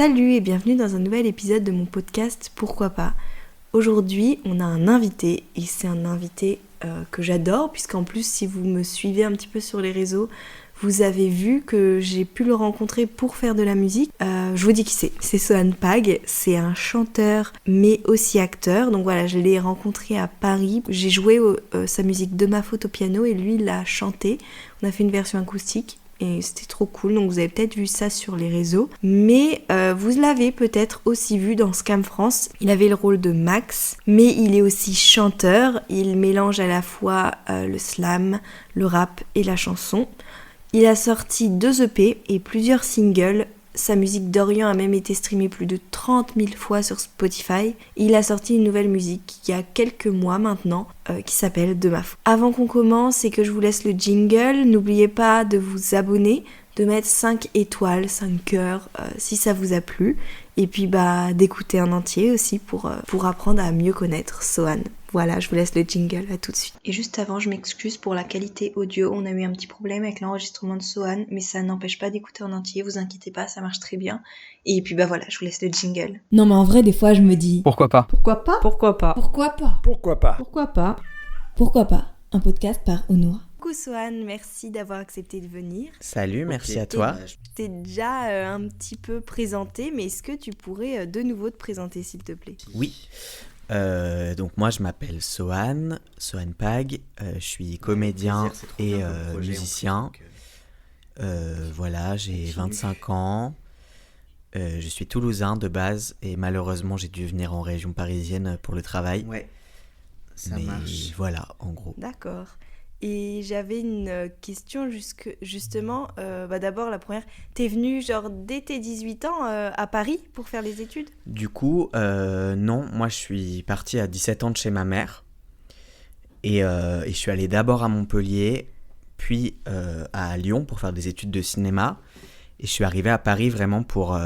Salut et bienvenue dans un nouvel épisode de mon podcast Pourquoi pas. Aujourd'hui, on a un invité et c'est un invité que j'adore puisqu'en plus, si vous me suivez un petit peu sur les réseaux, vous avez vu que j'ai pu le rencontrer pour faire de la musique. Je vous dis qui c'est Sohan Pag, c'est un chanteur mais aussi acteur. Donc voilà, je l'ai rencontré à Paris. J'ai joué sa musique De ma faute au piano et lui il l'a chanté. On a fait une version acoustique. Et c'était trop cool, donc vous avez peut-être vu ça sur les réseaux. Mais vous l'avez peut-être aussi vu dans Scam France. Il avait le rôle de Max, mais il est aussi chanteur. Il mélange à la fois le slam, le rap et la chanson. Il a sorti 2 EP et plusieurs singles. Sa musique d'Orient a même été streamée plus de 30 000 fois sur Spotify. Il a sorti une nouvelle musique il y a quelques mois maintenant qui s'appelle De ma faute. Avant qu'on commence et que je vous laisse le jingle, n'oubliez pas de vous abonner, de mettre 5 étoiles, 5 cœurs si ça vous a plu. Et puis d'écouter en entier aussi pour apprendre à mieux connaître Sohan. Voilà, je vous laisse le jingle, à tout de suite. Et juste avant, je m'excuse pour la qualité audio, on a eu un petit problème avec l'enregistrement de Sohan, mais ça n'empêche pas d'écouter en entier, vous inquiétez pas, ça marche très bien. Et puis voilà, je vous laisse le jingle. Non mais en vrai, des fois je me dis... Pourquoi pas ? Pourquoi pas ? Pourquoi pas ? Pourquoi pas ? Pourquoi pas ? Pourquoi pas ? Pourquoi pas ? Un podcast par Onoa. Coucou Sohan, merci d'avoir accepté de venir. Salut, merci à toi. Je t'ai déjà un petit peu présenté, mais est-ce que tu pourrais de nouveau te présenter s'il te plaît ? Oui. Donc moi je m'appelle Sohan Pag, je suis comédien et musicien. Voilà, j'ai 25 ans. Je suis toulousain de base et malheureusement j'ai dû venir en région parisienne pour le travail. Ouais, ça mais marche. Voilà, en gros. D'accord. Et j'avais une question justement, d'abord la première, t'es venu genre dès tes 18 ans à Paris pour faire les études ? Du coup, non, moi je suis parti à 17 ans de chez ma mère et je suis allé d'abord à Montpellier, puis à Lyon pour faire des études de cinéma et je suis arrivé à Paris vraiment pour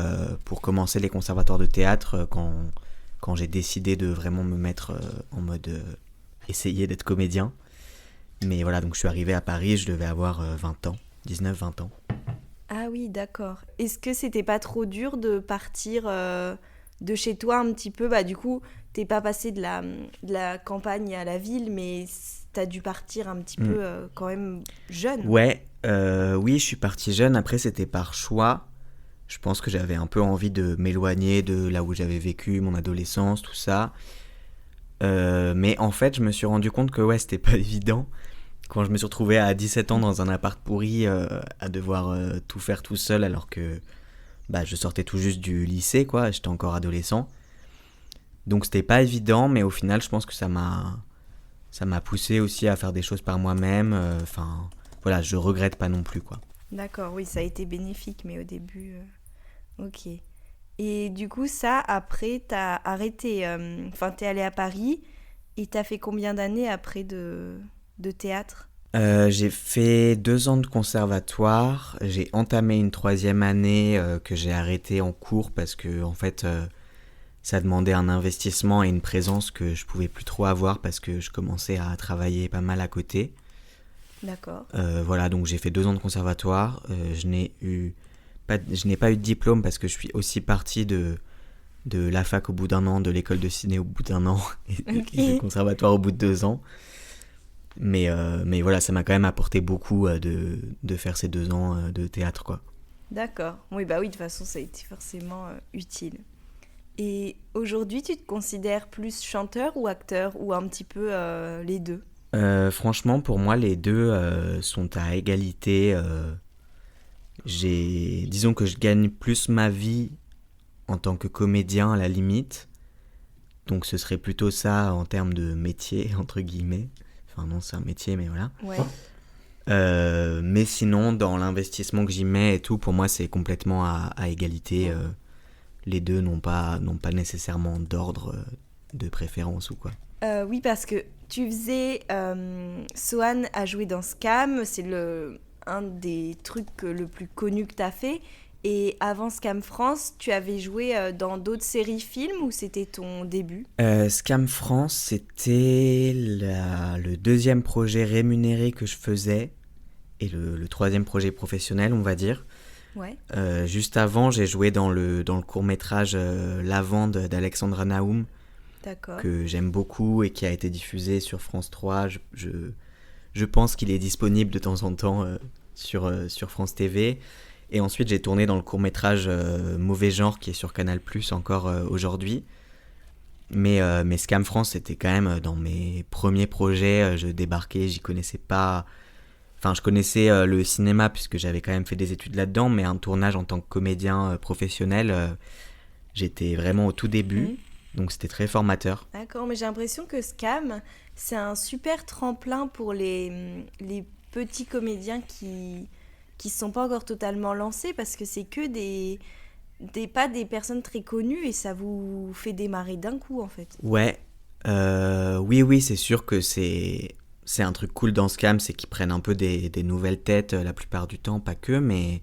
commencer les conservatoires de théâtre quand j'ai décidé de vraiment me mettre en mode essayer d'être comédien. Mais voilà, donc je suis arrivé à Paris, je devais avoir 19-20 ans. Ah oui, d'accord. Est-ce que c'était pas trop dur de partir de chez toi un petit peu ? Du coup, t'es pas passé de la campagne à la ville, mais t'as dû partir un petit peu quand même jeune. Ouais, oui, je suis parti jeune. Après, c'était par choix. Je pense que j'avais un peu envie de m'éloigner de là où j'avais vécu mon adolescence, tout ça. Mais en fait, je me suis rendu compte que c'était pas évident. Quand je me suis retrouvé à 17 ans dans un appart pourri à devoir tout faire tout seul alors que je sortais tout juste du lycée, quoi, j'étais encore adolescent. Donc c'était pas évident, mais au final je pense que ça m'a poussé aussi à faire des choses par moi-même. Voilà, je regrette pas non plus, quoi. D'accord, oui, ça a été bénéfique, mais au début... Ok. Et du coup, ça, après, t'as arrêté... t'es allé à Paris et t'as fait combien d'années après de théâtre ? J'ai fait 2 ans de conservatoire. J'ai entamé une 3e année que j'ai arrêtée en cours parce que en fait, ça demandait un investissement et une présence que je pouvais plus trop avoir parce que je commençais à travailler pas mal à côté. D'accord. Voilà, donc j'ai fait 2 ans de conservatoire. Je n'ai pas eu de diplôme parce que je suis aussi parti de la fac au bout d'1 an, de l'école de ciné au bout d'1 an et du conservatoire au bout de 2 ans. Mais voilà, ça m'a quand même apporté beaucoup de faire ces 2 ans de théâtre, quoi. D'accord. Oui, de toute façon, ça a été forcément utile. Et aujourd'hui, tu te considères plus chanteur ou acteur ou un petit peu les deux ? Franchement, pour moi, les deux sont à égalité. Disons que je gagne plus ma vie en tant que comédien à la limite. Donc ce serait plutôt ça en termes de métier, entre guillemets. Enfin non, c'est un métier, mais voilà. Ouais. Mais sinon, dans l'investissement que j'y mets et tout, pour moi, c'est complètement à égalité. Les deux n'ont pas nécessairement d'ordre de préférence ou quoi. Oui, parce que tu faisais... Sohan a joué dans Scam, c'est un des trucs le plus connu que tu as fait. Et avant Scam France, tu avais joué dans d'autres séries films ou c'était ton début ? Scam France, c'était le 2e projet rémunéré que je faisais et le 3e projet professionnel, on va dire. Ouais. Juste avant, j'ai joué dans le court-métrage Lavande d'Alexandra Naoum, D'accord. que j'aime beaucoup et qui a été diffusé sur France 3. Je pense qu'il est disponible de temps en temps sur France TV. Et ensuite, j'ai tourné dans le court-métrage Mauvais Genre, qui est sur Canal+, encore aujourd'hui. Mais Scam France, c'était quand même dans mes premiers projets. Je débarquais, j'y connaissais pas... Enfin, je connaissais le cinéma, puisque j'avais quand même fait des études là-dedans, mais un tournage en tant que comédien professionnel, j'étais vraiment au tout début. Mhm. Donc c'était très formateur. D'accord, mais j'ai l'impression que Scam, c'est un super tremplin pour les petits comédiens qui sont pas encore totalement lancés, parce que c'est que pas des personnes très connues et ça vous fait démarrer d'un coup en fait. Ouais, oui, c'est sûr que c'est un truc cool dans Scam, c'est qu'ils prennent un peu des nouvelles têtes la plupart du temps, pas que, mais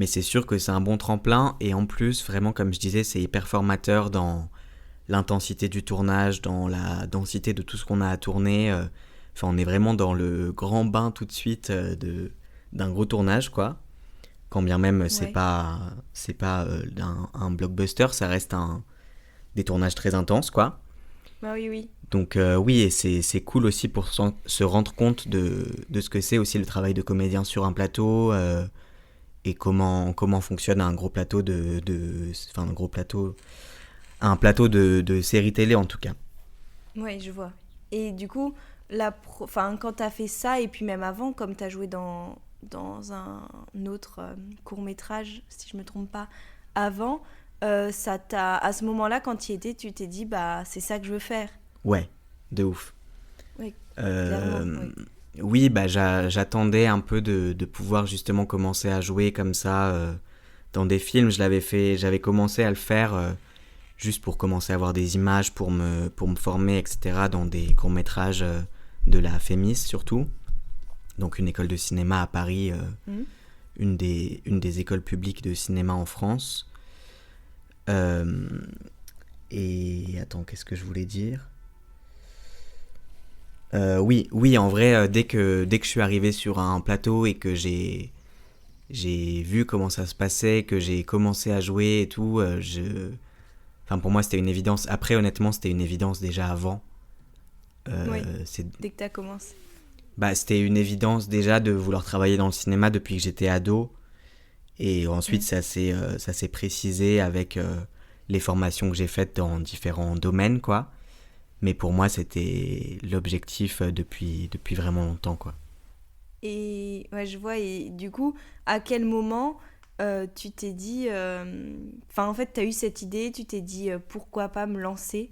c'est sûr que c'est un bon tremplin. Et en plus, vraiment, comme je disais, c'est hyper formateur dans l'intensité du tournage, dans la densité de tout ce qu'on a à tourner. Enfin, on est vraiment dans le grand bain tout de suite d'un gros tournage, quoi. Quand bien même c'est Ouais. pas un blockbuster, ça reste des tournages très intenses, quoi. Bah oui, oui. Donc oui, et c'est cool aussi pour se rendre compte de ce que c'est aussi le travail de comédien sur un plateau et comment fonctionne un gros plateau enfin un gros plateau, un plateau de série télé en tout cas. Ouais, je vois. Et du coup, enfin, quand t'as fait ça, et puis même avant, comme t'as joué dans un autre court-métrage, si je me trompe pas, avant, à ce moment-là, quand tu y étais, tu t'es dit, bah, c'est ça que je veux faire. Ouais, de ouf. Oui, clairement, Euh, oui. oui, bah j'attendais un peu de pouvoir justement commencer à jouer comme ça dans des films. J'avais commencé à le faire juste pour commencer à avoir des images, pour me former, etc. dans des courts-métrages de la FEMIS surtout. Donc une école de cinéma à Paris, Mhm. une des écoles publiques de cinéma en France. Euh, et attends, qu'est-ce que je voulais dire? Oui, en vrai, dès que je suis arrivé sur un plateau et que j'ai vu comment ça se passait, que j'ai commencé à jouer et tout, enfin pour moi c'était une évidence. Après, honnêtement, c'était une évidence déjà avant. Oui, C'est dès que t'as commencé. Bah, c'était une évidence déjà de vouloir travailler dans le cinéma depuis que j'étais ado. Et ensuite, Mhm. ça s'est précisé avec les formations que j'ai faites dans différents domaines, quoi. Mais pour moi, c'était l'objectif depuis vraiment longtemps, quoi. Et ouais, je vois. Et du coup, à quel moment tu t'es dit. Enfin, en fait, t'as eu cette idée, tu t'es dit pourquoi pas me lancer.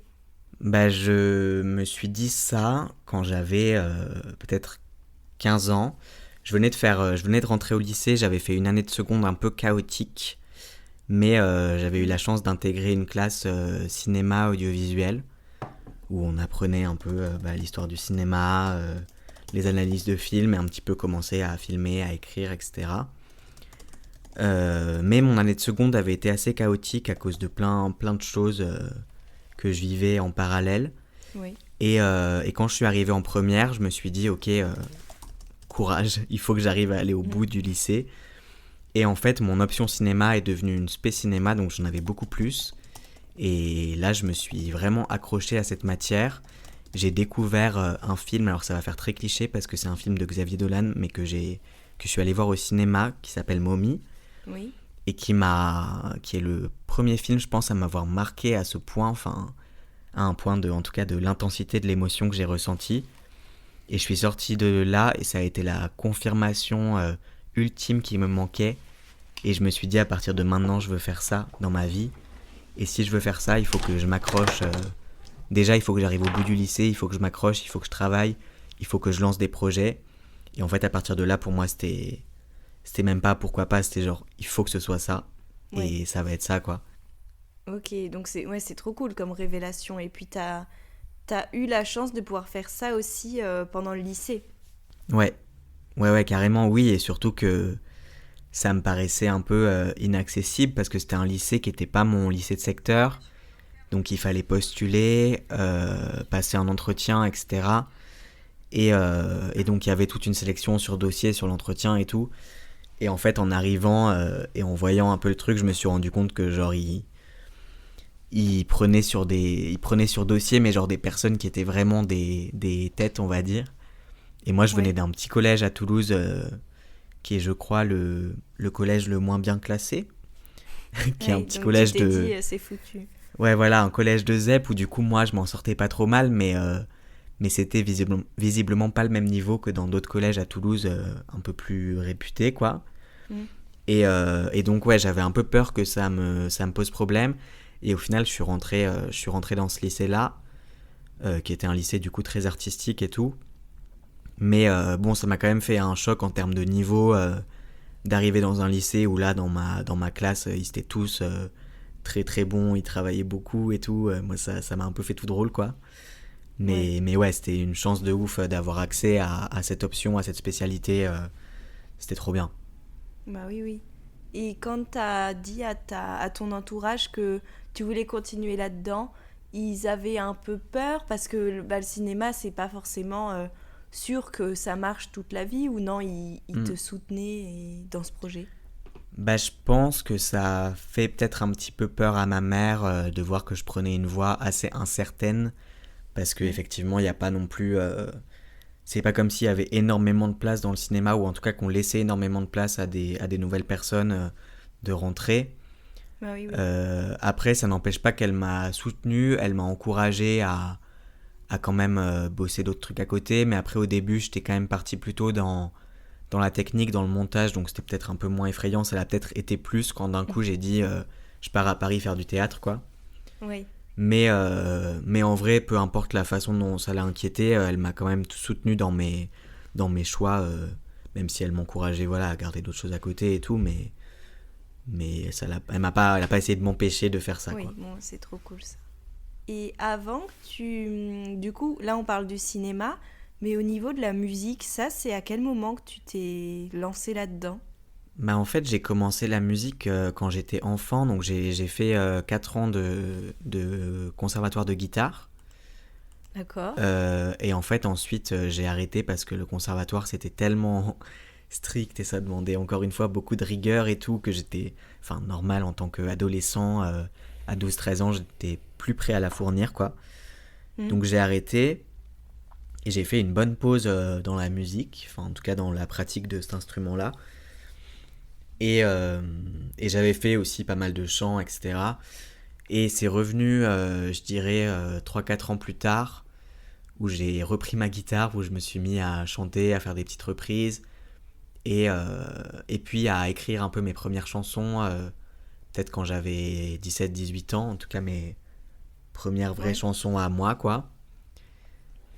Bah, je me suis dit ça quand j'avais peut-être 15 ans. Je venais de rentrer au lycée, j'avais fait une année de seconde un peu chaotique, mais j'avais eu la chance d'intégrer une classe cinéma audiovisuel où on apprenait un peu l'histoire du cinéma, les analyses de films et un petit peu commencer à filmer, à écrire, etc. Mais mon année de seconde avait été assez chaotique à cause de plein de choses que je vivais en parallèle. Oui. Et quand je suis arrivé en première, je me suis dit, ok, courage, il faut que j'arrive à aller au Mhm. bout du lycée. Et en fait, mon option cinéma est devenue une spé cinéma, donc j'en avais beaucoup plus. Et là, je me suis vraiment accroché à cette matière. J'ai découvert un film, alors ça va faire très cliché parce que c'est un film de Xavier Dolan, mais que je suis allé voir au cinéma, qui s'appelle Mommy, Oui. et qui est le premier film, je pense, à m'avoir marqué à ce point, enfin, à un point en tout cas, de l'intensité de l'émotion que j'ai ressentie. Et je suis sorti de là et ça a été la confirmation ultime qui me manquait. Et je me suis dit, à partir de maintenant, je veux faire ça dans ma vie. Et si je veux faire ça, il faut que je m'accroche. Déjà, il faut que j'arrive au bout du lycée, il faut que je m'accroche, il faut que je travaille, il faut que je lance des projets. Et en fait, à partir de là, pour moi, c'était même pas pourquoi pas, c'était genre, il faut que ce soit ça. Ouais. Et ça va être ça, quoi. Ok, donc c'est trop cool comme révélation. Et puis t'as eu la chance de pouvoir faire ça aussi pendant le lycée. Ouais, ouais, carrément, oui. Et surtout que ça me paraissait un peu inaccessible parce que c'était un lycée qui n'était pas mon lycée de secteur. Donc il fallait postuler, passer un entretien, etc. Et donc il y avait toute une sélection sur dossier, sur l'entretien et tout. Et en fait, en arrivant et en voyant un peu le truc, je me suis rendu compte que genre il prenait sur dossier, mais genre des personnes qui étaient vraiment des têtes, on va dire. Et moi, je venais Ouais. d'un petit collège à Toulouse, qui est, je crois, le collège le moins bien classé, qui est un Ouais, petit donc tu collège t'es de... dit, c'est foutu. Ouais, voilà, un collège de ZEP où du coup, moi, je m'en sortais pas trop mal, mais c'était visiblement pas le même niveau que dans d'autres collèges à Toulouse, un peu plus réputés, quoi. Mm. Et donc, ouais, j'avais un peu peur que ça me pose problème. Et au final, je suis rentré dans ce lycée-là, qui était un lycée du coup très artistique et tout. Mais bon, ça m'a quand même fait un choc en termes de niveau, d'arriver dans un lycée où là, dans ma classe, ils étaient tous très très bons, ils travaillaient beaucoup et tout. Moi, ça m'a un peu fait tout drôle, quoi. Ouais. Mais ouais, c'était une chance de ouf d'avoir accès à cette option, à cette spécialité. C'était trop bien. Bah oui, oui. Et quand t'as dit à ton entourage que tu voulais continuer là-dedans, ils avaient un peu peur parce que le cinéma, c'est pas forcément sûr que ça marche toute la vie ou non, ils Hmm. te soutenaient dans ce projet. Bah, je pense que ça fait peut-être un petit peu peur à ma mère de voir que je prenais une voie assez incertaine parce Mm. qu'effectivement, il n'y a pas non plus. C'est pas comme s'il y avait énormément de place dans le cinéma ou en tout cas qu'on laissait énormément de place à des nouvelles personnes de rentrer. Bah oui, oui. Après, ça n'empêche pas qu'elle m'a soutenu, elle m'a encouragé à quand même bosser d'autres trucs à côté, mais après, au début, j'étais quand même parti plutôt dans la technique, dans le montage, donc c'était peut-être un peu moins effrayant. Ça l'a peut-être été plus quand d'un coup j'ai dit je pars à Paris faire du théâtre, quoi. Oui. Mais en vrai, peu importe la façon dont ça l'a inquiété, elle m'a quand même soutenu dans mes choix, même si elle m'encourageait voilà, à garder d'autres choses à côté et tout, mais elle a pas essayé de m'empêcher de faire ça, Oui, quoi. bon, c'est trop cool ça. Et avant que du coup, là on parle du cinéma, mais au niveau de la musique, ça c'est à quel moment que tu t'es lancé là-dedans? Bah en fait, j'ai commencé la musique quand j'étais enfant, donc j'ai fait 4 ans de conservatoire de guitare. D'accord. Et en fait, ensuite, j'ai arrêté parce que le conservatoire, c'était tellement strict et ça demandait encore une fois beaucoup de rigueur et tout, que j'étais, enfin, normal en tant qu'adolescent, à 12-13 ans, j'étais plus prêt à la fournir, quoi. Hmm. Donc j'ai arrêté et j'ai fait une bonne pause dans la musique, enfin, en tout cas dans la pratique de cet instrument-là. Et j'avais fait aussi pas mal de chants, etc. Et c'est revenu, je dirais, 3-4 ans plus tard, où j'ai repris ma guitare, où je me suis mis à chanter, à faire des petites reprises, et puis à écrire un peu mes premières chansons, peut-être quand j'avais 17-18 ans, en tout cas mes premières vraies Ouais. chansons à moi, quoi.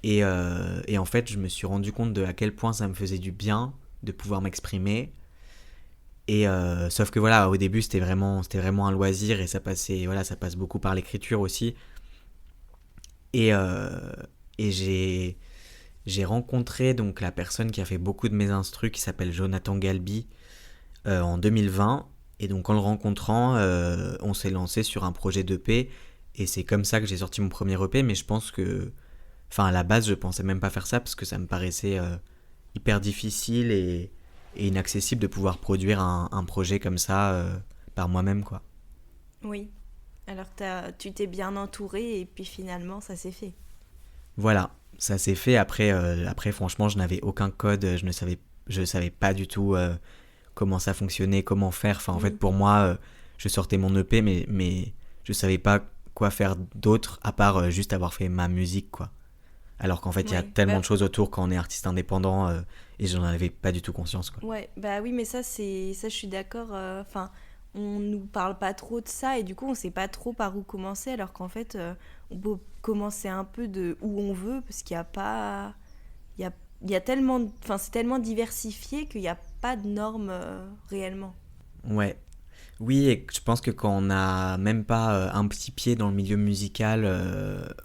Et en fait, je me suis rendu compte de à quel point ça me faisait du bien de pouvoir m'exprimer. Et sauf que voilà, au début, c'était vraiment un loisir et voilà, ça passe beaucoup par l'écriture aussi. Et, et j'ai rencontré donc la personne qui a fait beaucoup de mes instrus, qui s'appelle Jonathan Galbi, en 2020. Et donc en le rencontrant, on s'est lancé sur un projet d'EP. Et c'est comme ça que j'ai sorti mon premier EP. Mais je pense que, enfin à la base, je pensais même pas faire ça parce que ça me paraissait hyper difficile et inaccessible de pouvoir produire un projet comme ça par moi-même, quoi. Oui. Alors que tu t'es bien entouré et puis finalement ça s'est fait. Voilà, ça s'est fait. Après, franchement, je n'avais aucun code, je savais pas du tout comment ça fonctionnait, comment faire. Enfin, en fait, Mm. pour moi, je sortais mon EP, mais je savais pas quoi faire d'autre à part juste avoir fait ma musique, quoi. Alors qu'en fait, il y a Ouais. tellement de choses autour quand on est artiste indépendant et j'en avais pas du tout conscience, quoi. Ouais, bah oui, mais ça je suis d'accord. Enfin, on nous parle pas trop de ça et du coup on sait pas trop par où commencer alors qu'en fait on peut commencer un peu de où on veut parce qu'il y a pas, il y a tellement, enfin c'est tellement diversifié qu'il n'y a pas de normes réellement. Ouais. Oui, et je pense que quand on n'a même pas un petit pied dans le milieu musical,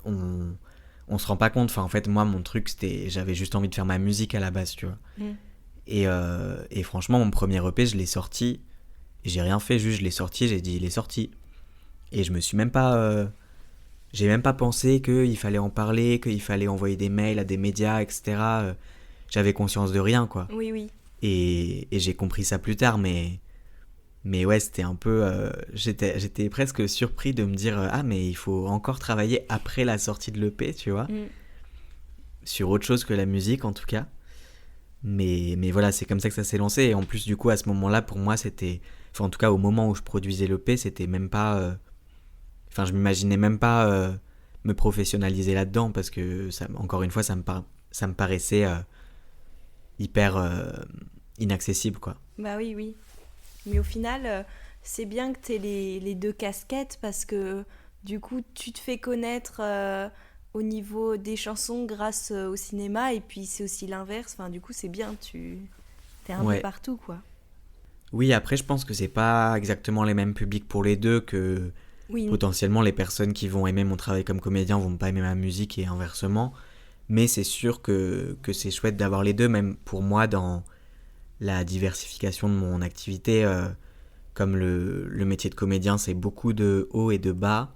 on se rend pas compte. Enfin, en fait, moi, mon truc, j'avais juste envie de faire ma musique à la base, tu vois. Mm. Et franchement, mon premier EP, je l'ai sorti. J'ai rien fait, juste je l'ai sorti, j'ai dit il est sorti. Et je me suis même pas. J'ai même pas pensé qu'il fallait en parler, qu'il fallait envoyer des mails à des médias, etc. J'avais conscience de rien, quoi. Oui, oui. Et j'ai compris ça plus tard, mais ouais, c'était un peu... j'étais presque surpris de me dire, ah, mais il faut encore travailler après la sortie de l'EP, tu vois, sur autre chose que la musique, en tout cas. Mais voilà, c'est comme ça que ça s'est lancé. Et en plus, du coup, à ce moment-là, pour moi, c'était... Enfin, en tout cas, au moment où je produisais l'EP, c'était même pas... Enfin, je m'imaginais même pas me professionnaliser là-dedans, parce que, ça, encore une fois, ça me paraissait hyper inaccessible, quoi. Bah oui, oui. Mais au final, c'est bien que tu aies les deux casquettes parce que du coup, tu te fais connaître au niveau des chansons grâce au cinéma et puis c'est aussi l'inverse. Enfin, du coup, c'est bien, tu es un peu Ouais. partout, quoi. Oui, après, je pense que c'est pas exactement les mêmes publics pour les deux, que Oui, potentiellement les personnes qui vont aimer mon travail comme comédien vont pas aimer ma musique et inversement. Mais c'est sûr que c'est chouette d'avoir les deux, même pour moi, dans la diversification de mon activité. Comme le métier de comédien, c'est beaucoup de hauts et de bas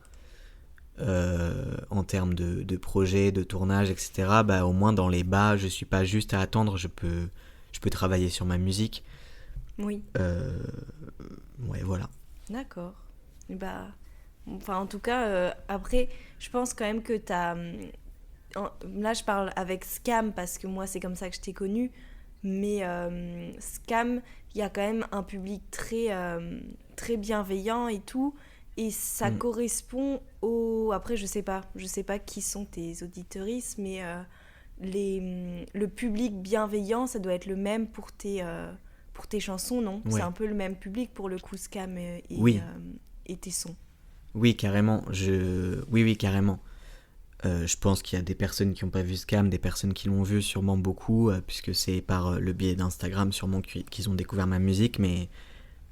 en termes de projets, de tournage, etc. Bah, au moins dans les bas, je suis pas juste à attendre, je peux travailler sur ma musique. oui, Ouais, voilà. d'accord. Et bah, enfin, en tout cas, après, je pense quand même que t'as... Là, je parle avec Scam parce que moi, c'est comme ça que je t'ai connue. Mais Scam, il y a quand même un public très bienveillant et tout. Et ça correspond au... Après, je sais pas qui sont tes auditeuristes, mais le public bienveillant, ça doit être le même pour tes chansons, non? Ouais. C'est un peu le même public pour le coup, Scam Oui, et tes sons. oui, carrément. Oui, carrément. Je pense qu'il y a des personnes qui n'ont pas vu Scam, des personnes qui l'ont vu, sûrement beaucoup, puisque c'est par le biais d'Instagram sûrement qu'ils ont découvert ma musique, mais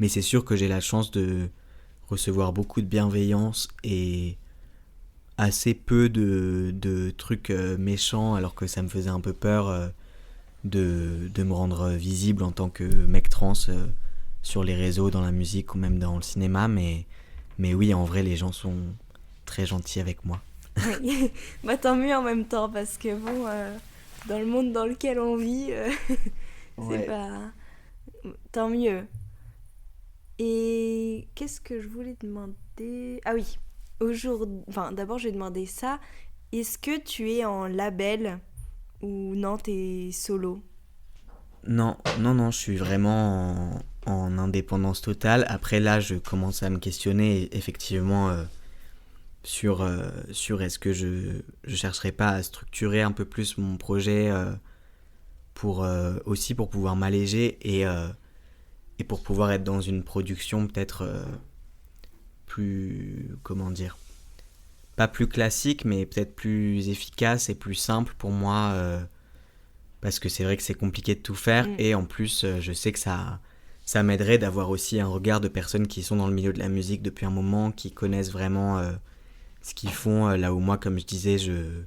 c'est sûr que j'ai la chance de recevoir beaucoup de bienveillance et assez peu de trucs méchants, alors que ça me faisait un peu peur de me rendre visible en tant que mec trans sur les réseaux, dans la musique ou même dans le cinéma, mais oui, en vrai, les gens sont très gentils avec moi. Oui. Bah tant mieux en même temps parce que bon, dans le monde dans lequel on vit, c'est Ouais. pas... Tant mieux. Et qu'est-ce que je voulais demander? Ah oui, aujourd'hui... Enfin, d'abord, je vais demander ça. Est-ce que tu es en label ou non, t'es solo? Non, non, non, je suis vraiment en indépendance totale. Après, là, je commence à me questionner effectivement sur est-ce que je chercherais pas à structurer un peu plus mon projet pour aussi pour pouvoir m'alléger et pour pouvoir être dans une production peut-être plus, comment dire, pas plus classique, mais peut-être plus efficace et plus simple pour moi, parce que c'est vrai que c'est compliqué de tout faire, Mm. et en plus, je sais que ça m'aiderait d'avoir aussi un regard de personnes qui sont dans le milieu de la musique depuis un moment, qui connaissent vraiment ce qu'ils font, là où moi, comme je disais, je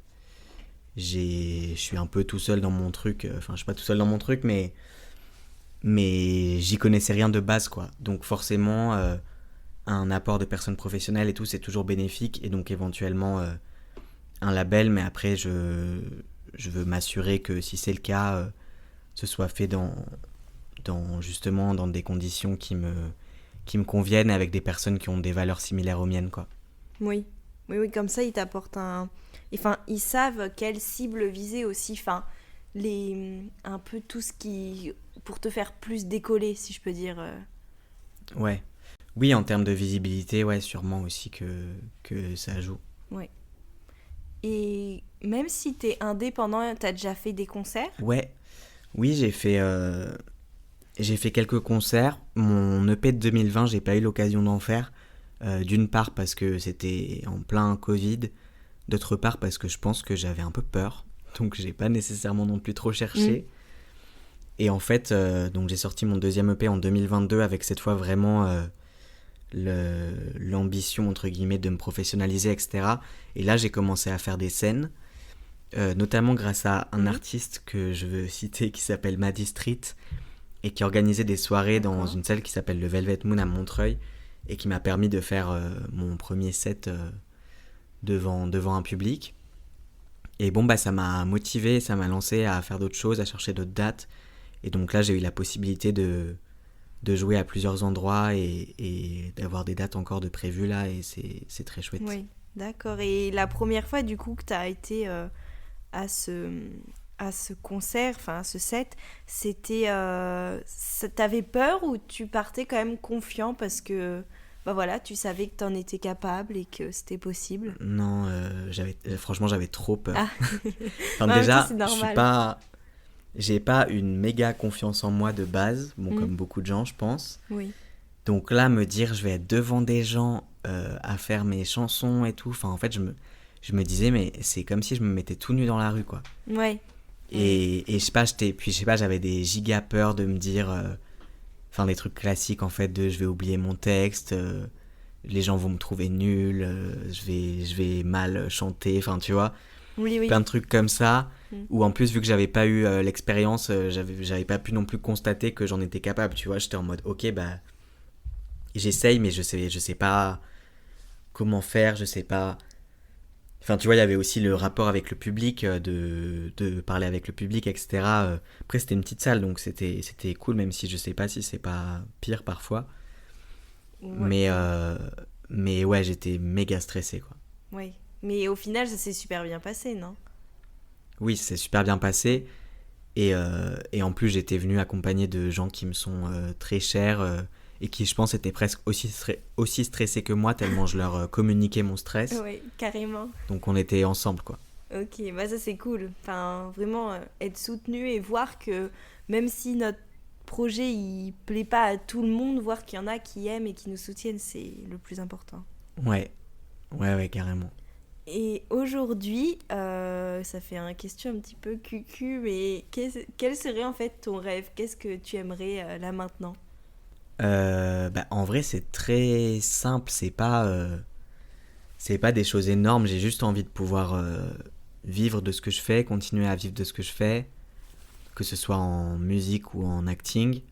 suis un peu tout seul dans mon truc, enfin, je suis pas tout seul dans mon truc, mais j'y connaissais rien de base, quoi. Donc forcément, un apport de personnes professionnelles et tout, c'est toujours bénéfique, et donc éventuellement un label, mais après je veux m'assurer que si c'est le cas, ce soit fait justement dans des conditions qui me conviennent, avec des personnes qui ont des valeurs similaires aux miennes, quoi. Oui. Oui, oui, comme ça, ils t'apportent un... Enfin, ils savent quelle cible viser aussi. Enfin, un peu tout ce qui... Pour te faire plus décoller, si je peux dire. Ouais. Oui, en termes de visibilité, ouais, sûrement aussi que ça joue. Ouais. Et même si t'es indépendant, t'as déjà fait des concerts? Ouais, oui, j'ai fait quelques concerts. Mon EP de 2020, j'ai pas eu l'occasion d'en faire. D'une part parce que c'était en plein Covid, d'autre part parce que je pense que j'avais un peu peur, donc j'ai pas nécessairement non plus trop cherché. Et en fait, donc j'ai sorti mon deuxième EP en 2022 avec cette fois vraiment l'ambition entre guillemets de me professionnaliser, etc. Et là, j'ai commencé à faire des scènes, notamment grâce à un artiste que je veux citer qui s'appelle Maddy Street et qui organisait des soirées dans une salle qui s'appelle le Velvet Moon à Montreuil, et qui m'a permis de faire mon premier set devant un public. Et bon, bah ça m'a motivé, ça m'a lancé à faire d'autres choses, à chercher d'autres dates. Et donc là, j'ai eu la possibilité de jouer à plusieurs endroits et d'avoir des dates encore de prévues là, et c'est très chouette. Oui, d'accord. Et la première fois, du coup, que tu as été à ce concert, enfin à ce set, c'était... t'avais peur ou tu partais quand même confiant parce que, bah voilà, tu savais que t'en étais capable et que c'était possible? Non, franchement, j'avais trop peur. Ah, Enfin, en même temps, déjà, c'est normal. j'ai pas une méga confiance en moi de base, bon, Mm. comme beaucoup de gens, je pense. Oui, Donc là, me dire, je vais être devant des gens à faire mes chansons et tout, enfin, en fait, je me disais, mais c'est comme si je me mettais tout nu dans la rue, quoi. ouais, Et je sais pas, j'avais des giga peurs de me dire, enfin, des trucs classiques, en fait, de je vais oublier mon texte, les gens vont me trouver nul, je vais mal chanter, enfin, tu vois. oui, oui. Plein de trucs comme ça, Mm. où en plus vu que j'avais pas eu l'expérience, j'avais pas pu non plus constater que j'en étais capable, tu vois. J'étais en mode ok, bah j'essaye, mais je sais pas comment faire, je sais pas, enfin tu vois, il y avait aussi le rapport avec le public, de parler avec le public, etc. Après c'était une petite salle, donc c'était cool, même si je sais pas si c'est pas pire parfois, Ouais, mais ouais. mais ouais, j'étais méga stressé, quoi. Ouais. Mais au final, ça s'est super bien passé, non? Oui, c'est super bien passé. Et en plus, j'étais venu accompagné de gens qui me sont très chers, et qui, je pense, étaient presque aussi stressés que moi, tellement je leur communiquais mon stress. Oui, carrément. Donc on était ensemble, quoi. Ok, bah ça c'est cool. Enfin, vraiment être soutenu et voir que même si notre projet il plaît pas à tout le monde, voir qu'il y en a qui aiment et qui nous soutiennent, c'est le plus important. Ouais, ouais, carrément. Et aujourd'hui, ça fait une question un petit peu cucu, mais quel serait en fait ton rêve? Qu'est-ce que tu aimerais là maintenant? Bah, en vrai, c'est très simple. C'est pas des choses énormes. J'ai juste envie de pouvoir vivre de ce que je fais, continuer à vivre de ce que je fais, que ce soit en musique ou en acting.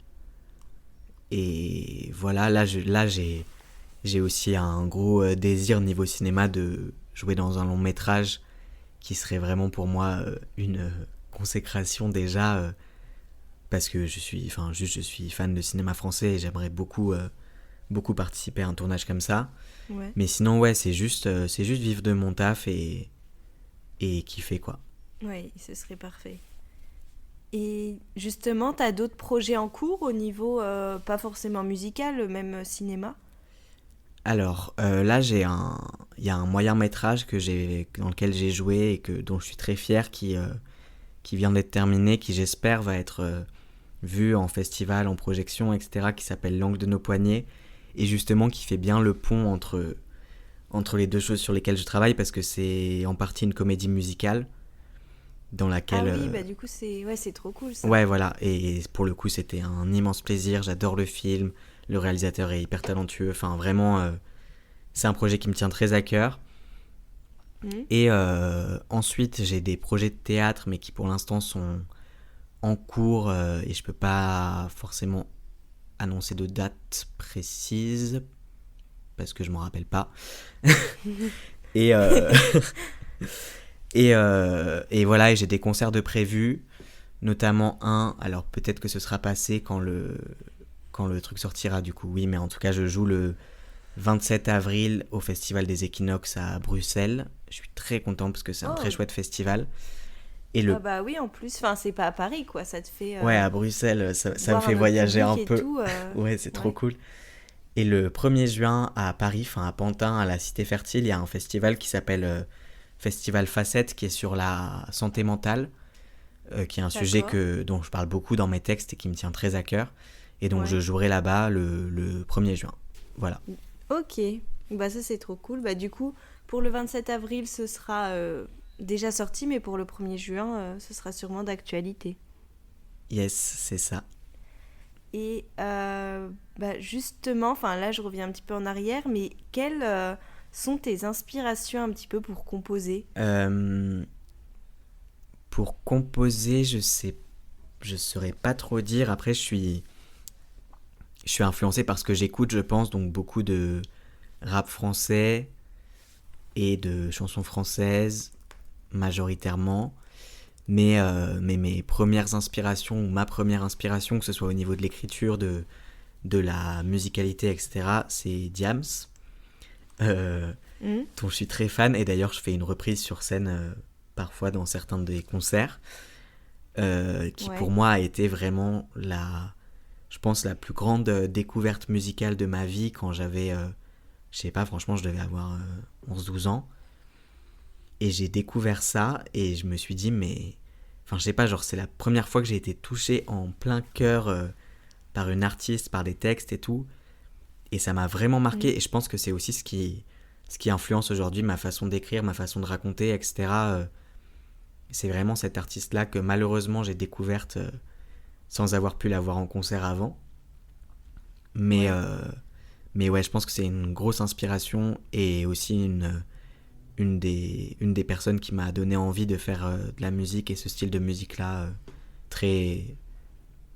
Et voilà, j'ai aussi un gros désir niveau cinéma de jouer dans un long métrage qui serait vraiment pour moi une consécration déjà, parce que je suis fan de cinéma français et j'aimerais beaucoup participer à un tournage comme ça. Ouais. Mais sinon ouais, c'est juste vivre de mon taf et kiffer, quoi. Ouais, ce serait parfait. Et justement, t'as d'autres projets en cours au niveau, pas forcément musical, même cinéma? Alors là, il y a un moyen métrage dans lequel j'ai joué et dont je suis très fier, qui vient d'être terminé, qui j'espère va être vu en festival, en projection, etc., qui s'appelle L'angle de nos poignets, et justement qui fait bien le pont entre les deux choses sur lesquelles je travaille, parce que c'est en partie une comédie musicale dans Ah laquelle... oui, bah du coup, c'est trop cool ça. Ouais, voilà, et pour le coup, c'était un immense plaisir, j'adore le film, le réalisateur est hyper talentueux, enfin vraiment, c'est un projet qui me tient très à cœur. Mhm. Et ensuite, j'ai des projets de théâtre, mais qui pour l'instant sont en cours, et je peux pas forcément annoncer de date précise parce que je m'en rappelle pas. Et, et voilà, et j'ai des concerts de prévus, notamment un, alors peut-être que ce sera passé quand le truc sortira, du coup, oui, mais en tout cas, je joue le 27 avril au Festival des Équinoxes à Bruxelles. Je suis très content parce que c'est un très Oh, chouette festival. Et ah bah oui, en plus, enfin, c'est pas à Paris quoi, ça te fait ouais, à Bruxelles, ça me voir fait un autre voyager public un et peu. tout. Ouais, c'est trop Ouais. cool. Et le 1er juin à Paris, enfin à Pantin, à la Cité Fertile, il y a un festival qui s'appelle Festival Facette, qui est sur la santé mentale, qui est un sujet D'accord. dont je parle beaucoup dans mes textes et qui me tient très à cœur. Et donc je Ouais. jouerai là-bas le 1er juin. Voilà. Ok, bah ça c'est trop cool. Bah du coup, pour le 27 avril, ce sera déjà sorti, mais pour le 1er juin, ce sera sûrement d'actualité. Yes, c'est ça. Et bah justement, enfin là je reviens un petit peu en arrière, mais quelles sont tes inspirations un petit peu pour composer? Euh, pour composer, je saurais pas trop dire. Après, je suis influencé par ce que j'écoute, je pense, donc beaucoup de rap français et de chansons françaises majoritairement. mais mes premières inspirations, ou ma première inspiration, que ce soit au niveau de l'écriture, de la musicalité, etc., c'est Diams, dont je suis très fan. Et d'ailleurs, je fais une reprise sur scène parfois dans certains des concerts, qui pour moi a été vraiment je pense, la plus grande découverte musicale de ma vie quand j'avais, je sais pas, franchement, je devais avoir 11-12 ans. Et j'ai découvert ça et je me suis dit, mais... Enfin, je sais pas, genre, c'est la première fois que j'ai été touché en plein cœur par une artiste, par des textes et tout. Et ça m'a vraiment marqué. Et je pense que c'est aussi ce qui influence aujourd'hui ma façon d'écrire, ma façon de raconter, etc. C'est vraiment cette artiste-là que malheureusement j'ai découverte sans avoir pu la voir en concert avant. Mais ouais, je pense que c'est une grosse inspiration et aussi une des personnes qui m'a donné envie de faire de la musique et ce style de musique-là très,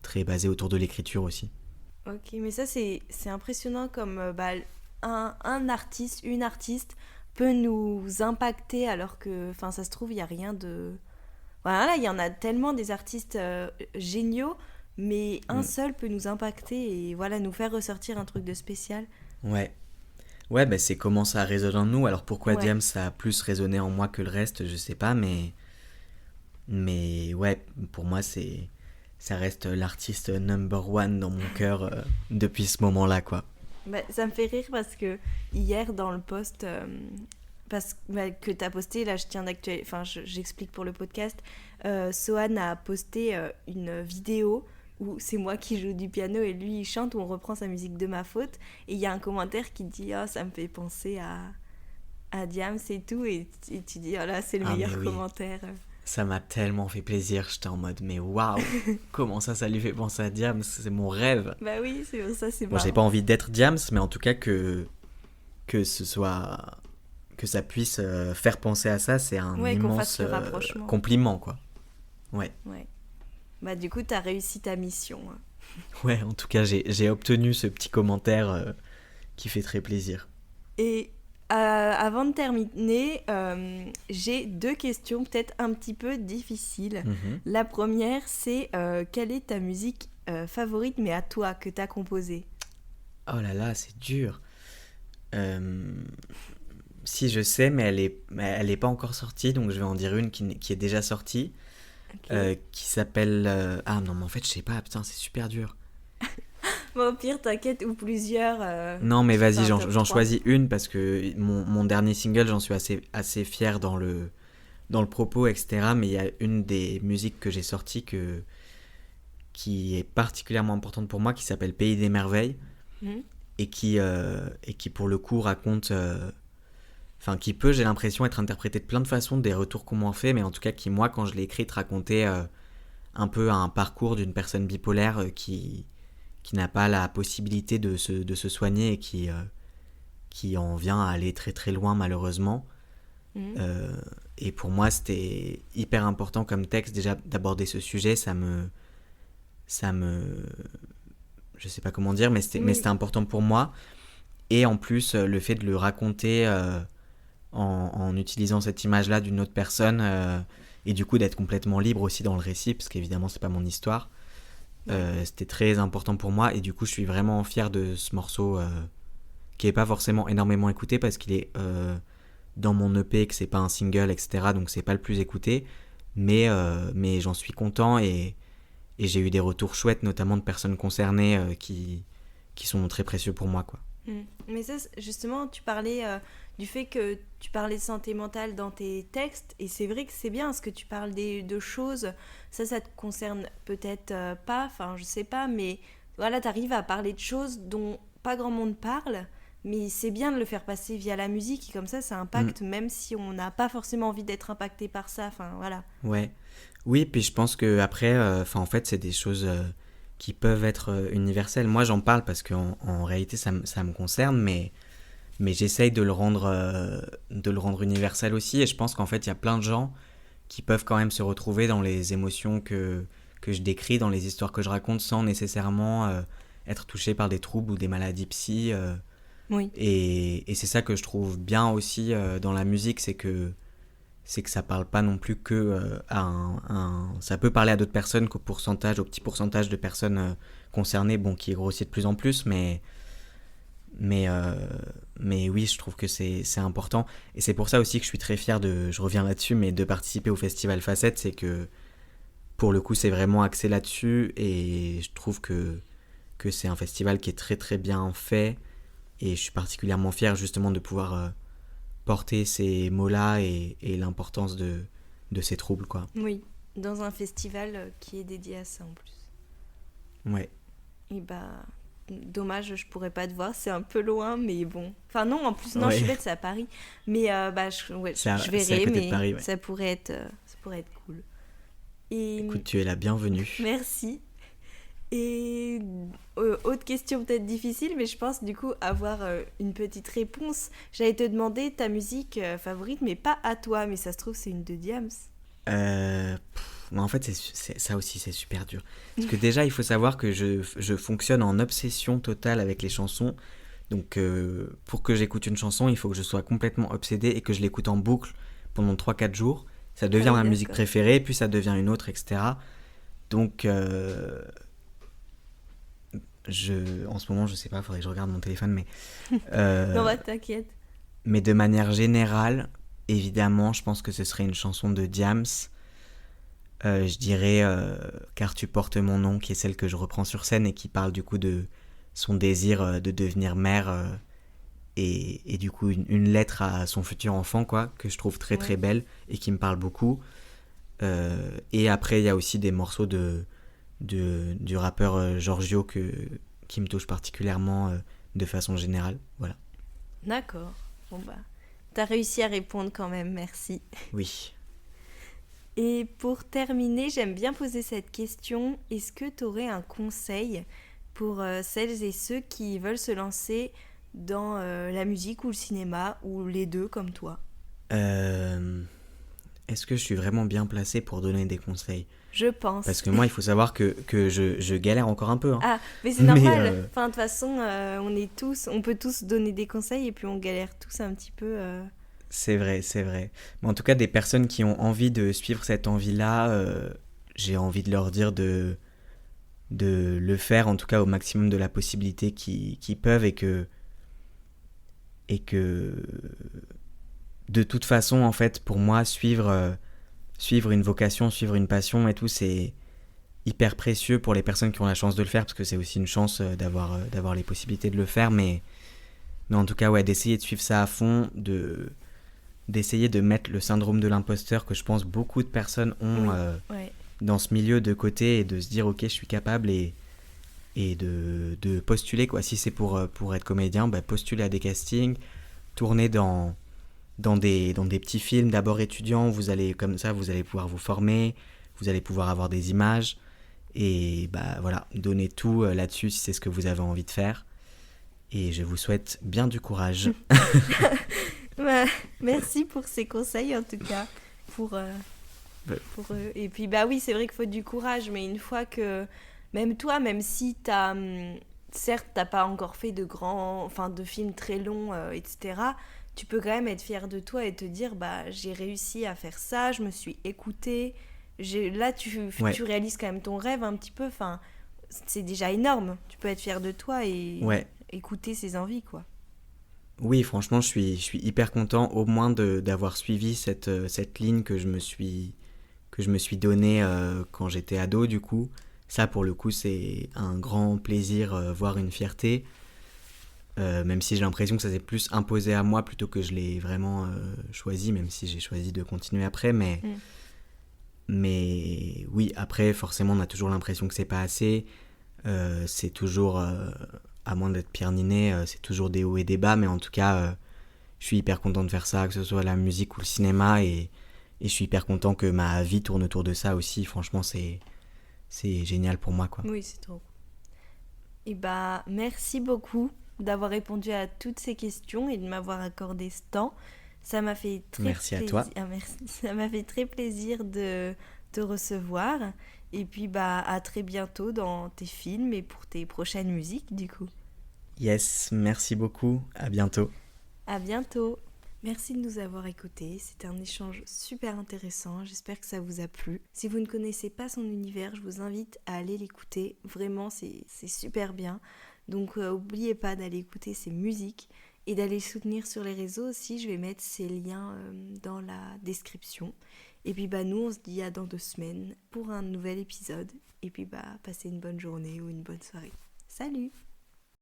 très basé autour de l'écriture aussi. Ok, mais ça c'est impressionnant comme un artiste, une artiste peut nous impacter alors que, enfin ça se trouve, il n'y a rien de... Voilà, il y en a tellement des artistes géniaux, mais un seul peut nous impacter et voilà, nous faire ressortir un truc de spécial. Ouais. Ouais, bah c'est comment ça résonne en nous. Alors pourquoi Ouais. Diams ça a plus résonné en moi que le reste, je sais pas, mais ouais, pour moi ça reste l'artiste number one dans mon cœur depuis ce moment-là, quoi. Bah, ça me fait rire parce que hier dans le post que tu as posté, là je tiens d'actualiser, enfin j'explique pour le podcast, Sohan a posté une vidéo où c'est moi qui joue du piano et lui il chante, où on reprend sa musique de ma faute, et il y a un commentaire qui dit oh, ça me fait penser à Diams et tout, et tu dis oh là c'est le Ah, meilleur mais oui. commentaire. Ça m'a tellement fait plaisir, j'étais en mode mais waouh, comment ça lui fait penser à Diams, c'est mon rêve. Bah oui, c'est pour ça, c'est Bon, j'ai marrant. pas envie d'être Diams, mais en tout cas que ce soit que ça puisse faire penser à ça, c'est un Ouais, qu'on fasse immense le rapprochement. compliment, quoi. Ouais. Ouais. Bah du coup t'as réussi ta mission, hein. Ouais, en tout cas, j'ai obtenu ce petit commentaire qui fait très plaisir. Et avant de terminer, j'ai 2 questions peut-être un petit peu difficiles. Mhm. La première, c'est quelle est ta musique favorite, mais à toi, que tu as composée? Oh là là, c'est dur. Euh, Si je sais, mais elle est pas encore sortie, donc je vais en dire une qui est déjà sortie, Ok. qui s'appelle... Ah non, mais en fait, je sais pas, putain, c'est super dur. Bon, au pire, t'inquiète, ou plusieurs. Non, mais Tu fais vas-y, un j'en top j'en 3. choisis une parce que mon dernier single, j'en suis assez fier dans le propos, etc. Mais il y a une des musiques que j'ai sorties qui est particulièrement importante pour moi, qui s'appelle Pays des Merveilles, Mhm. et qui pour le coup raconte... Enfin, qui peut, j'ai l'impression, être interprétée de plein de façons, des retours qu'on m'en fait, mais en tout cas qui, moi, quand je l'ai écrite, racontait un peu un parcours d'une personne bipolaire qui n'a pas la possibilité de se soigner et qui en vient à aller très très loin, malheureusement. Mhm. Et pour moi, c'était hyper important comme texte, déjà, d'aborder ce sujet. Je sais pas comment dire, mais Oui. c'était important pour moi. Et en plus, le fait de le raconter en utilisant cette image-là d'une autre personne, et du coup d'être complètement libre aussi dans le récit, parce qu'évidemment c'est pas mon histoire, c'était très important pour moi, et du coup je suis vraiment fier de ce morceau qui est pas forcément énormément écouté parce qu'il est dans mon EP, que c'est pas un single, etc. Donc c'est pas le plus écouté, mais j'en suis content, et j'ai eu des retours chouettes, notamment de personnes concernées qui sont très précieux pour moi, quoi. Mm. Mais ça, justement, tu parlais du fait que tu parlais de santé mentale dans tes textes, et c'est vrai que c'est bien, parce que tu parles de choses, ça te concerne peut-être pas, enfin je sais pas, mais voilà, t'arrives à parler de choses dont pas grand monde parle, mais c'est bien de le faire passer via la musique, et comme ça impacte, même si on n'a pas forcément envie d'être impacté par ça, enfin voilà. Ouais. Oui, puis je pense que après, en fait, c'est des choses qui peuvent être universelles. Moi, j'en parle parce qu'en réalité, ça me concerne, mais j'essaye de le rendre universel aussi. Et je pense qu'en fait, il y a plein de gens qui peuvent quand même se retrouver dans les émotions que je décris, dans les histoires que je raconte, sans nécessairement être touchés par des troubles ou des maladies psy. Oui. Et c'est ça que je trouve bien aussi dans la musique, c'est que c'est que ça parle pas non plus que à ça peut parler à d'autres personnes qu'au petit pourcentage de personnes concernées, bon, qui est grossi de plus en plus, mais oui, je trouve que c'est important. Et c'est pour ça aussi que je suis très fier je reviens là-dessus, mais de participer au festival Facettes, c'est que pour le coup, c'est vraiment axé là-dessus, et je trouve que c'est un festival qui est très très bien fait, et je suis particulièrement fier justement de pouvoir porter ces mots-là et l'importance de ces troubles, quoi. Oui, dans un festival qui est dédié à ça en plus. Ouais. Et dommage, je pourrais pas te voir, c'est un peu loin, mais bon. Enfin non, en plus, non, Ouais. je suis bête, c'est à Paris. Mais je verrai, c'est à côté mais de Paris, ouais. ça pourrait être cool. Et Écoute, tu es la bienvenue. merci. Et autre question peut-être difficile, mais je pense du coup avoir une petite réponse. J'allais te demander ta musique favorite, mais pas à toi, mais ça se trouve c'est une de Diams. Mais en fait, ça aussi, c'est super dur. Parce que déjà, il faut savoir que je fonctionne en obsession totale avec les chansons. Donc, pour que j'écoute une chanson, il faut que je sois complètement obsédé et que je l'écoute en boucle pendant 3-4 jours. Ça devient ma musique préférée, puis ça devient une autre, etc. Donc, en ce moment, je sais pas, il faudrait que je regarde mon téléphone, mais... Non, t'inquiète. Mais de manière générale, évidemment, je pense que ce serait une chanson de Diams. Je dirais Car tu portes mon nom, qui est celle que je reprends sur scène et qui parle du coup de son désir de devenir mère et du coup une lettre à son futur enfant, quoi, que je trouve très très belle et qui me parle beaucoup. Et après, il y a aussi des morceaux du rappeur Giorgio qui me touchent particulièrement de façon générale. Voilà. D'accord. Bon t'as réussi à répondre quand même, merci. Oui. Et pour terminer, j'aime bien poser cette question. Est-ce que tu aurais un conseil pour celles et ceux qui veulent se lancer dans la musique ou le cinéma, ou les deux comme toi? Est-ce que je suis vraiment bien placé pour donner des conseils? Je pense. Parce que moi, il faut savoir que je galère encore un peu. Hein. Ah, mais c'est normal. Enfin, de toute façon, on peut tous donner des conseils et puis on galère tous un petit peu. C'est vrai, c'est vrai. Mais en tout cas, des personnes qui ont envie de suivre cette envie-là, j'ai envie de leur dire de le faire, en tout cas au maximum de la possibilité qu'ils peuvent, et que de toute façon, en fait, pour moi, suivre une vocation, suivre une passion et tout, c'est hyper précieux pour les personnes qui ont la chance de le faire, parce que c'est aussi une chance d'avoir les possibilités de le faire, mais en tout cas, ouais, d'essayer de suivre ça à fond, d'essayer de mettre le syndrome de l'imposteur que je pense beaucoup de personnes ont dans ce milieu de côté, et de se dire ok, je suis capable, et de postuler, quoi. Si c'est pour être comédien, postuler à des castings, tourner dans des petits films d'abord étudiants, comme ça vous allez pouvoir vous former, vous allez pouvoir avoir des images, et voilà, donner tout là-dessus si c'est ce que vous avez envie de faire, et je vous souhaite bien du courage. Merci pour ces conseils en tout cas, pour eux. Et puis oui, c'est vrai qu'il faut du courage, mais une fois que même toi, même si certes t'as pas encore fait de films très longs, etc., tu peux quand même être fier de toi et te dire j'ai réussi à faire ça, je me suis écoutée, là tu réalises quand même ton rêve un petit peu, enfin c'est déjà énorme, tu peux être fier de toi et écouter ses envies, quoi. Oui, franchement, je suis hyper content au moins d'avoir suivi cette ligne que je me suis donnée quand j'étais ado, du coup. Ça, pour le coup, c'est un grand plaisir, voire une fierté. Même si j'ai l'impression que ça s'est plus imposé à moi plutôt que je l'ai vraiment choisi, même si j'ai choisi de continuer après. Mais oui, après, forcément, on a toujours l'impression que c'est pas assez. C'est toujours... à moins d'être Pierre Ninet, c'est toujours des hauts et des bas, mais en tout cas, je suis hyper content de faire ça, que ce soit la musique ou le cinéma, et je suis hyper content que ma vie tourne autour de ça aussi. Franchement, c'est génial pour moi, quoi. Oui, c'est trop. Et merci beaucoup d'avoir répondu à toutes ces questions et de m'avoir accordé ce temps. Ça m'a fait très merci à toi. Ah, merci. Ça m'a fait très plaisir de te recevoir. Et puis à très bientôt dans tes films et pour tes prochaines musiques, du coup. Yes, merci beaucoup. À bientôt. À bientôt. Merci de nous avoir écoutés, c'était un échange super intéressant, j'espère que ça vous a plu. Si vous ne connaissez pas son univers, je vous invite à aller l'écouter, vraiment c'est super bien. Donc n'oubliez pas d'aller écouter ses musiques et d'aller le soutenir sur les réseaux aussi, je vais mettre ses liens dans la description. Et puis nous on se dit à dans 2 semaines pour un nouvel épisode. Et puis passez une bonne journée ou une bonne soirée. Salut!